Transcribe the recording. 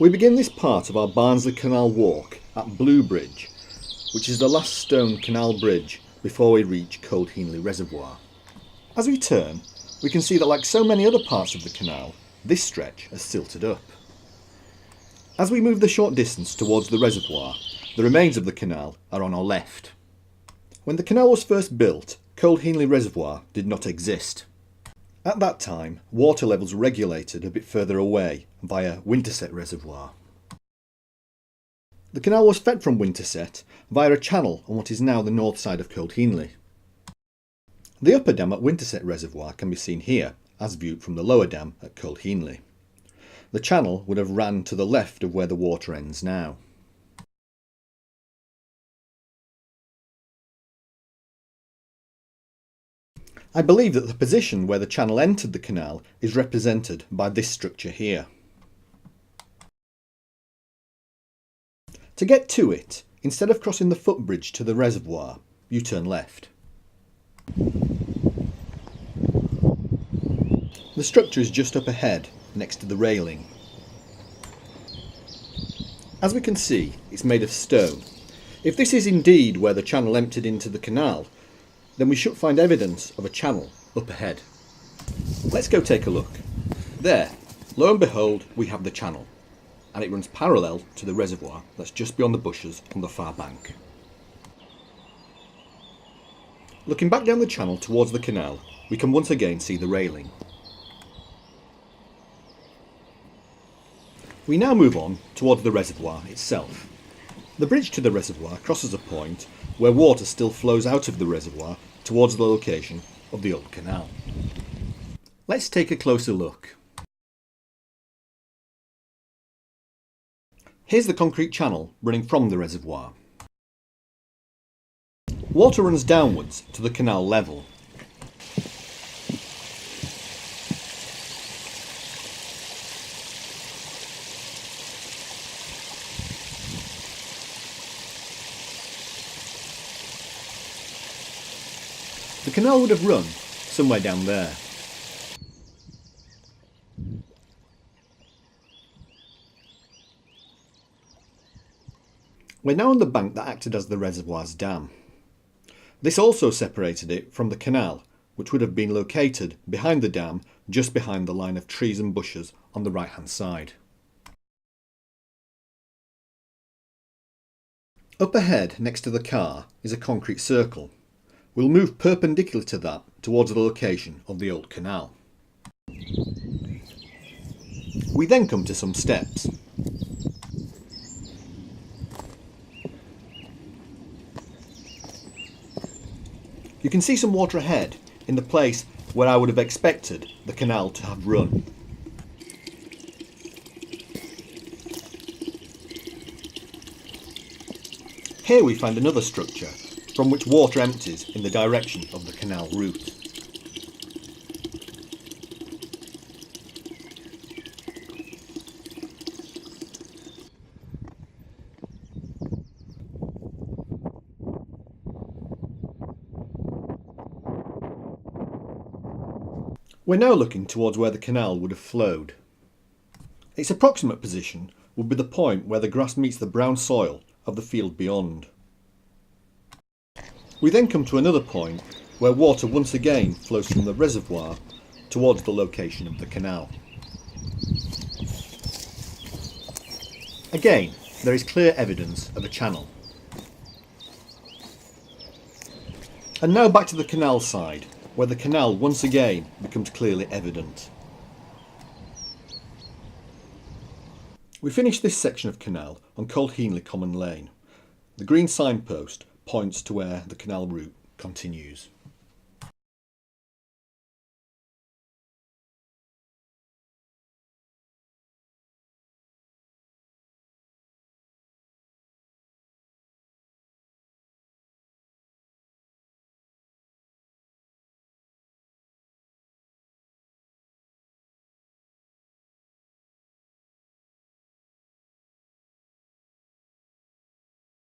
We begin this part of our Barnsley Canal walk at Blue Bridge, which is the last stone canal bridge before we reach Cold Hiendley Reservoir. As we turn, we can see that, like so many other parts of the canal, this stretch has silted up. As we move the short distance towards the reservoir, the remains of the canal are on our left. When the canal was first built, Cold Hiendley Reservoir did not exist. At that time, water levels were regulated a bit further away via Winterset Reservoir. The canal was fed from Winterset via a channel on what is now the north side of Cold Hiendley. The upper dam at Winterset Reservoir can be seen here, as viewed from the lower dam at Cold Hiendley. The channel would have ran to the left of where the water ends now. I believe that the position where the channel entered the canal is represented by this structure here. To get to it, instead of crossing the footbridge to the reservoir, you turn left. The structure is just up ahead, next to the railing. As we can see, it's made of stone. If this is indeed where the channel emptied into the canal, then we should find evidence of a channel up ahead. Let's go take a look. There, lo and behold, we have the channel, and it runs parallel to the reservoir that's just beyond the bushes on the far bank. Looking back down the channel towards the canal, we can once again see the railing. We now move on towards the reservoir itself. The bridge to the reservoir crosses a point where water still flows out of the reservoir towards the location of the old canal. Let's take a closer look. Here's the concrete channel running from the reservoir. Water runs downwards to the canal level. The canal would have run somewhere down there. We're now on the bank that acted as the reservoir's dam. This also separated it from the canal, which would have been located behind the dam, just behind the line of trees and bushes on the right hand side. Up ahead, next to the car, is a concrete circle. We'll move perpendicular to that towards the location of the old canal. We then come to some steps. You can see some water ahead in the place where I would have expected the canal to have run. Here we find another structure from which water empties in the direction of the canal route. We're now looking towards where the canal would have flowed. Its approximate position would be the point where the grass meets the brown soil of the field beyond. We then come to another point where water once again flows from the reservoir towards the location of the canal. Again, there is clear evidence of a channel. And now back to the canal side, where the canal once again becomes clearly evident. We finish this section of canal on Cold Hiendley Common Lane. The green signpost points to where the canal route continues.